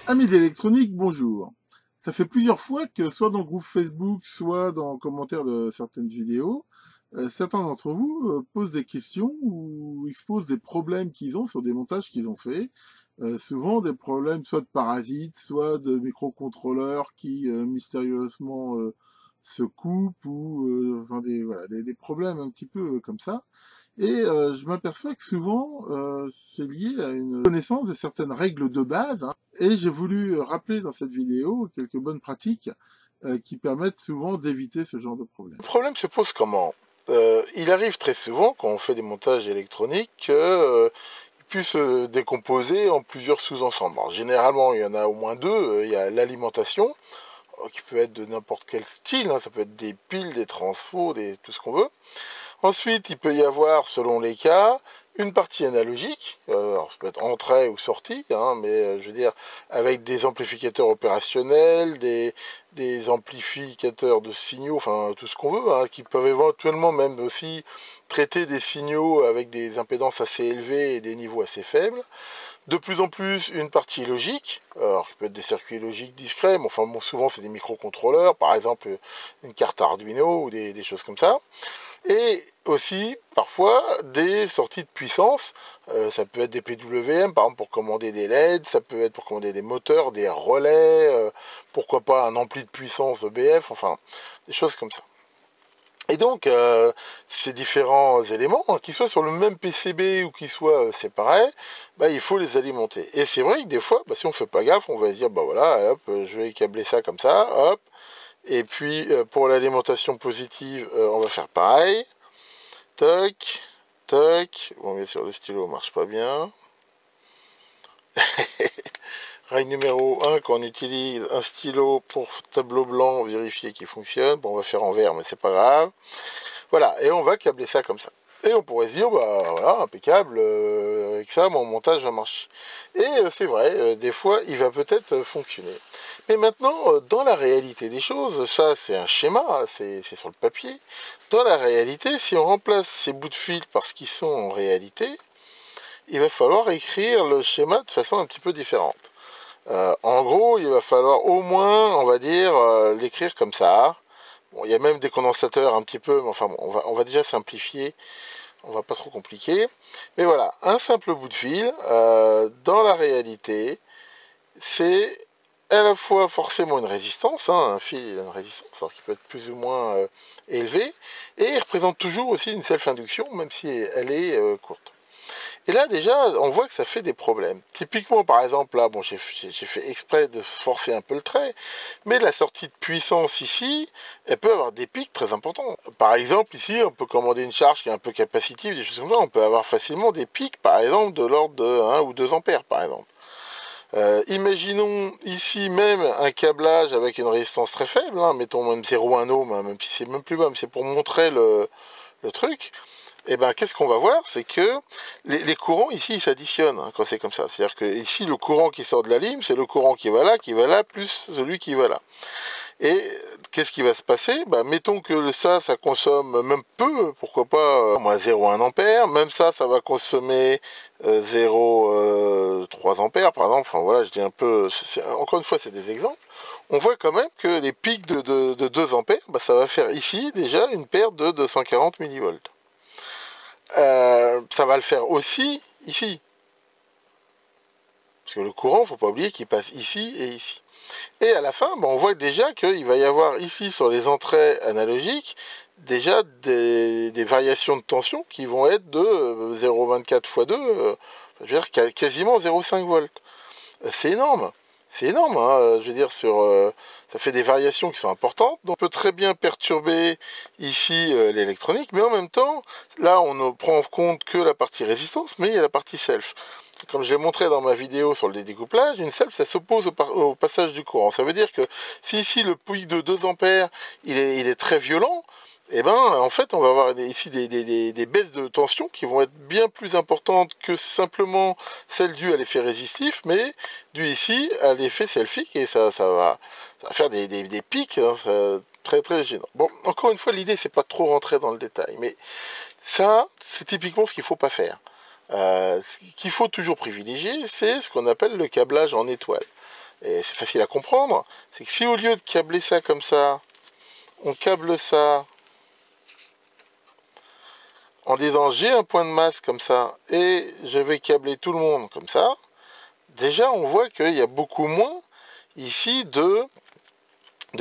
Amis d'électronique, bonjour. Ça fait plusieurs fois que, soit dans le groupe Facebook, soit dans les commentaires de certaines vidéos, certains d'entre vous posent des questions ou exposent des problèmes qu'ils ont sur des montages qu'ils ont faits. Souvent des problèmes soit de parasites, soit de microcontrôleurs qui mystérieusement se coupent ou enfin voilà, des problèmes un petit peu comme ça. Et je m'aperçois que souvent, c'est lié à une connaissance de certaines règles de base, hein. Et j'ai voulu rappeler dans cette vidéo quelques bonnes pratiques qui permettent souvent d'éviter ce genre de problème. Le problème se pose comment? Il arrive très souvent, quand on fait des montages électroniques, qu'ils puissent se décomposer en plusieurs sous-ensembles. Alors, généralement, il y en a au moins deux. Il y a l'alimentation, qui peut être de n'importe quel style, hein. Ça peut être des piles, des transfos, tout ce qu'on veut. Ensuite, il peut y avoir, selon les cas, une partie analogique, alors ça peut être entrée ou sortie, hein, mais je veux dire, avec des amplificateurs opérationnels, des amplificateurs de signaux, enfin tout ce qu'on veut, hein, qui peuvent éventuellement même aussi traiter des signaux avec des impédances assez élevées et des niveaux assez faibles. De plus en plus, une partie logique, alors qui peut être des circuits logiques discrets, mais enfin bon, souvent c'est des microcontrôleurs, par exemple une carte Arduino ou des choses comme ça. Et aussi, parfois, des sorties de puissance. Ça peut être des PWM, par exemple, pour commander des LED, ça peut être pour commander des moteurs, des relais, pourquoi pas un ampli de puissance EBF, enfin, des choses comme ça. Et donc, ces différents éléments, hein, qu'ils soient sur le même PCB ou qu'ils soient séparés, bah, il faut les alimenter. Et c'est vrai que des fois, bah, si on ne fait pas gaffe, on va se dire, bah voilà, hop, je vais câbler ça comme ça, hop. Et puis, pour l'alimentation positive, on va faire pareil. Tac, tac. Bon, bien sûr, le stylo marche pas bien. Règle numéro 1, quand on utilise un stylo pour tableau blanc, vérifier qu'il fonctionne. Bon, on va faire en vert, mais c'est pas grave. Voilà, et on va câbler ça comme ça. Et on pourrait se dire, bah voilà, impeccable, avec ça, mon montage va marcher. Et c'est vrai, des fois, il va peut-être fonctionner. Mais maintenant, dans la réalité des choses, ça c'est un schéma, c'est sur le papier. Dans la réalité, si on remplace ces bouts de fil par ce qu'ils sont en réalité, il va falloir écrire le schéma de façon un petit peu différente. En gros, il va falloir au moins, on va dire, l'écrire comme ça. Bon, il y a même des condensateurs un petit peu, mais enfin bon, on va déjà simplifier, on va pas trop compliquer. Mais voilà, un simple bout de fil, dans la réalité, c'est à la fois forcément une résistance, hein, un fil a une résistance, alors qui peut être plus ou moins élevée, et il représente toujours aussi une self-induction, même si elle est courte. Et là, déjà, on voit que ça fait des problèmes. Typiquement, par exemple, là, bon, j'ai fait exprès de forcer un peu le trait, mais la sortie de puissance ici, elle peut avoir des pics très importants. Par exemple, ici, on peut commander une charge qui est un peu capacitive, des choses comme ça. On peut avoir facilement des pics, par exemple, de l'ordre de 1 ou 2 ampères, par exemple. Imaginons ici même un câblage avec une résistance très faible, hein, mettons même 0,1 ohm, hein, même si c'est même plus bas, mais c'est pour montrer le truc. Et ben qu'est-ce qu'on va voir, c'est que les courants ici ils s'additionnent, hein, quand c'est comme ça. C'est-à-dire que ici le courant qui sort de la lime, c'est le courant qui va là, plus celui qui va là. Et qu'est-ce qui va se passer? Bah, mettons que ça consomme même peu, pourquoi pas moins 0,1 ampère, même ça va consommer 0,3 ampères par exemple, enfin voilà, je dis un peu, encore une fois c'est des exemples. On voit quand même que les pics de 2 ampères, bah, ça va faire ici déjà une perte de 240 millivolts. Ça va le faire aussi ici. Parce que le courant, il ne faut pas oublier qu'il passe ici et ici. Et à la fin, on voit déjà qu'il va y avoir ici sur les entrées analogiques déjà des variations de tension qui vont être de 0,24 x 2, je veux dire quasiment 0,5 volts. C'est énorme. C'est énorme, hein, je veux dire, ça fait des variations qui sont importantes. Donc on peut très bien perturber ici l'électronique, mais en même temps, là on ne prend en compte que la partie résistance, mais il y a la partie self. Comme je l'ai montré dans ma vidéo sur le découplage, une self, ça s'oppose au passage du courant. Ça veut dire que si ici le pic de 2 ampères, il est très violent, et ben en fait on va avoir ici des baisses de tension qui vont être bien plus importantes que simplement celles dues à l'effet résistif, mais dues ici à l'effet selfique, et ça va faire des pics, hein, très très gênant. Bon, encore une fois, l'idée c'est pas trop rentrer dans le détail, mais ça c'est typiquement ce qu'il faut pas faire. Ce qu'il faut toujours privilégier, c'est ce qu'on appelle le câblage en étoile. et c'est facile à comprendre, c'est que si au lieu de câbler ça comme ça, on câble ça en disant j'ai un point de masse comme ça, et je vais câbler tout le monde comme ça, déjà on voit qu'il y a beaucoup moins ici de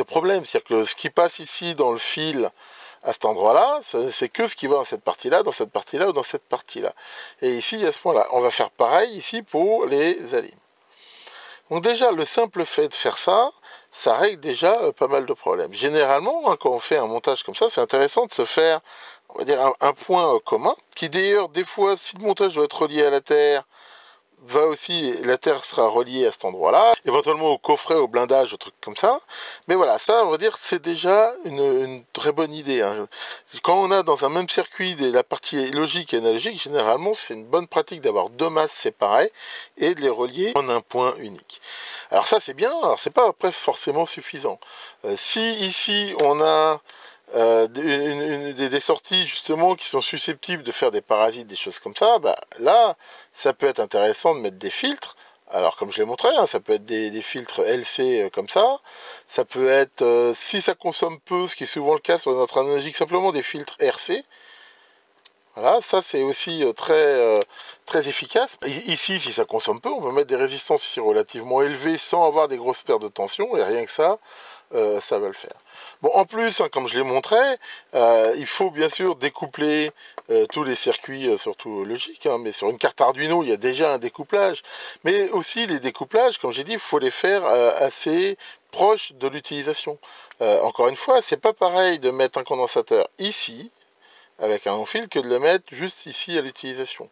problèmes. C'est-à-dire que ce qui passe ici dans le fil à cet endroit-là, c'est que ce qui va dans cette partie-là, dans cette partie-là ou dans cette partie-là. Et ici, à ce point-là, on va faire pareil ici pour les alimes. Donc déjà, le simple fait de faire ça, ça règle déjà pas mal de problèmes. Généralement, hein, quand on fait un montage comme ça, c'est intéressant de se faire, on va dire, un point commun, qui d'ailleurs, des fois, si le montage doit être relié à la Terre, va aussi, la Terre sera reliée à cet endroit-là, éventuellement au coffret, au blindage, au truc comme ça. Mais voilà, ça, on va dire, c'est déjà une très bonne idée. Hein. Quand on a dans un même circuit la partie logique et analogique, généralement, c'est une bonne pratique d'avoir deux masses séparées et de les relier en un point unique. Alors ça, c'est bien, alors c'est pas après forcément suffisant. Si ici, on a des sorties justement qui sont susceptibles de faire des parasites, des choses comme ça, bah, là, ça peut être intéressant de mettre des filtres. Alors comme je l'ai montré, hein, ça peut être des filtres LC comme ça peut être, si ça consomme peu, ce qui est souvent le cas sur notre analogique, simplement des filtres RC. Voilà, ça c'est aussi très efficace. Ici, si ça consomme peu, on peut mettre des résistances ici relativement élevées sans avoir des grosses pertes de tension, et rien que ça va le faire. Bon, en plus, hein, comme je l'ai montré, il faut bien sûr découpler tous les circuits, surtout logiques, hein, mais sur une carte Arduino, il y a déjà un découplage. Mais aussi, les découplages, comme j'ai dit, il faut les faire assez proches de l'utilisation. Encore une fois, c'est pas pareil de mettre un condensateur ici, avec un non-fil, que de le mettre juste ici à l'utilisation.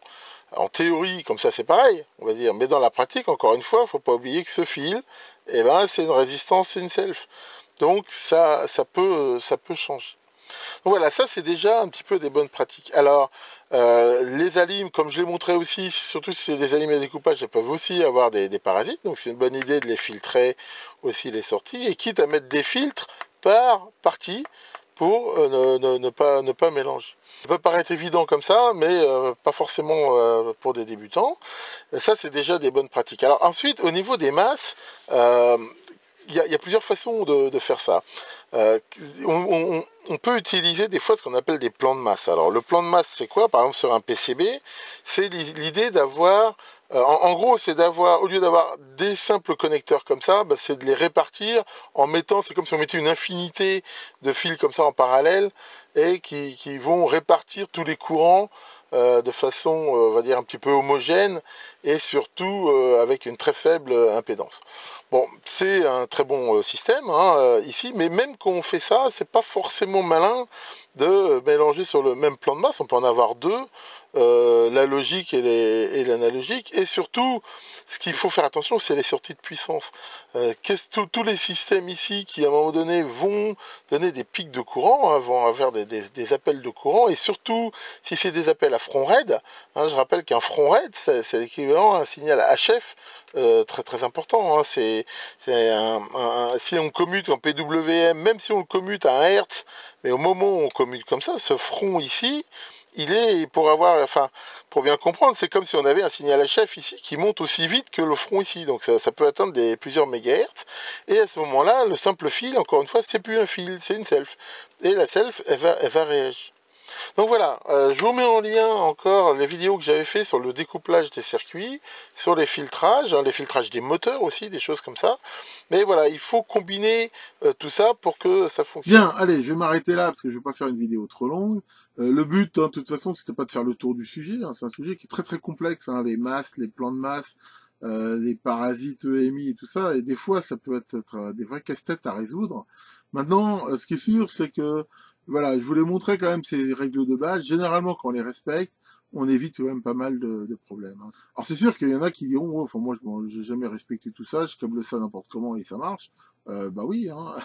En théorie, comme ça, c'est pareil, on va dire. Mais dans la pratique, encore une fois, il ne faut pas oublier que ce fil, eh ben, c'est une résistance, c'est une self. Donc, ça peut changer. Donc voilà, ça, c'est déjà un petit peu des bonnes pratiques. Alors, les alimes, comme je l'ai montré aussi, surtout si c'est des alimes à découpage, elles peuvent aussi avoir des parasites. Donc, c'est une bonne idée de les filtrer aussi les sorties. Et quitte à mettre des filtres par partie, pour ne pas mélanger. Ça peut paraître évident comme ça, mais pas forcément pour des débutants. Ça, c'est déjà des bonnes pratiques. Alors ensuite, au niveau des masses, il y a plusieurs façons de faire ça. On peut utiliser des fois ce qu'on appelle des plans de masse. Alors le plan de masse, c'est quoi? Par exemple sur un PCB, c'est l'idée d'avoir, en gros, c'est d'avoir, au lieu d'avoir des simples connecteurs comme ça, bah, c'est de les répartir en mettant, c'est comme si on mettait une infinité de fils comme ça en parallèle et qui vont répartir tous les courants de façon, on va dire, un petit peu homogène et surtout avec une très faible impédance. Bon, c'est un très bon système hein, ici, mais même quand on fait ça, c'est pas forcément malin de mélanger sur le même plan de masse. On peut en avoir deux, la logique et l'analogique. Et surtout, ce qu'il faut faire attention, c'est les sorties de puissance. Tous les systèmes ici qui, à un moment donné, vont donner des pics de courant, hein, vont avoir des appels de courant. Et surtout, si c'est des appels à front raide, hein, je rappelle qu'un front raide, c'est l'équivalent à un signal HF très très important. Hein. Si on commute en PWM, même si on le commute à 1 Hz, mais au moment où on commute comme ça, ce front ici, il est, pour bien comprendre, c'est comme si on avait un signal HF ici qui monte aussi vite que le front ici. Donc ça peut atteindre plusieurs mégahertz. Et à ce moment-là, le simple fil, encore une fois, c'est plus un fil, c'est une self. Et la self, elle va réagir. Donc voilà, je vous mets en lien encore les vidéos que j'avais fait sur le découplage des circuits, sur les filtrages des moteurs aussi, des choses comme ça. Mais voilà, il faut combiner tout ça pour que ça fonctionne. Bien, allez, je vais m'arrêter là parce que je vais pas faire une vidéo trop longue. Le but, hein, de toute façon, c'était pas de faire le tour du sujet. Hein. C'est un sujet qui est très très complexe, hein, les masses, les plans de masse, les parasites EMI et tout ça. Et des fois, ça peut être des vrais casse-têtes à résoudre. Maintenant, ce qui est sûr, c'est que voilà, je voulais montrer quand même ces règles de base. Généralement, quand on les respecte, on évite quand même pas mal de problèmes. Hein. Alors c'est sûr qu'il y en a qui diront, oh, enfin moi, je n'ai jamais respecté tout ça, je câble ça n'importe comment et ça marche. Bah oui, hein.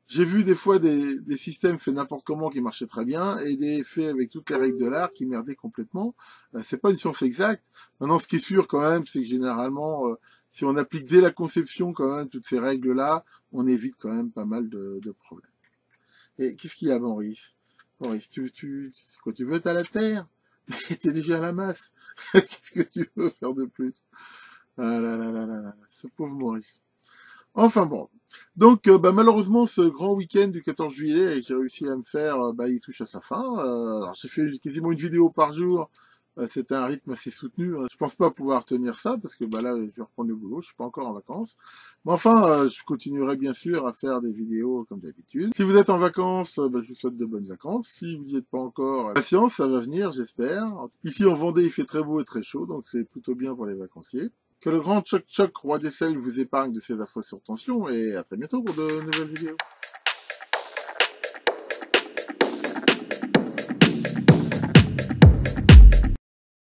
J'ai vu des fois des systèmes faits n'importe comment qui marchaient très bien et des faits avec toutes les règles de l'art qui merdaient complètement. C'est pas une science exacte. Maintenant, ce qui est sûr quand même, c'est que généralement, si on applique dès la conception quand même toutes ces règles-là, on évite quand même pas mal de problèmes. Et qu'est-ce qu'il y a, Maurice? Maurice, quoi, tu veux être à la Terre? Mais t'es déjà à la masse. Qu'est-ce que tu veux faire de plus? Ah là là là là là, ce pauvre Maurice. Enfin bon. Donc malheureusement ce grand week-end du 14 juillet que j'ai réussi à me faire, il touche à sa fin. Alors j'ai fait quasiment une vidéo par jour. C'était un rythme assez soutenu. Je pense pas pouvoir tenir ça parce que là je vais reprendre le boulot, je suis pas encore en vacances. Mais enfin, je continuerai bien sûr à faire des vidéos comme d'habitude. Si vous êtes en vacances, je vous souhaite de bonnes vacances. Si vous n'y êtes pas encore, patience, ça va venir, j'espère. Ici en Vendée, il fait très beau et très chaud, donc c'est plutôt bien pour les vacanciers. Que le grand Choc Choc, roi des sels, vous épargne de ces affreux sur tension, et à très bientôt pour de nouvelles vidéos.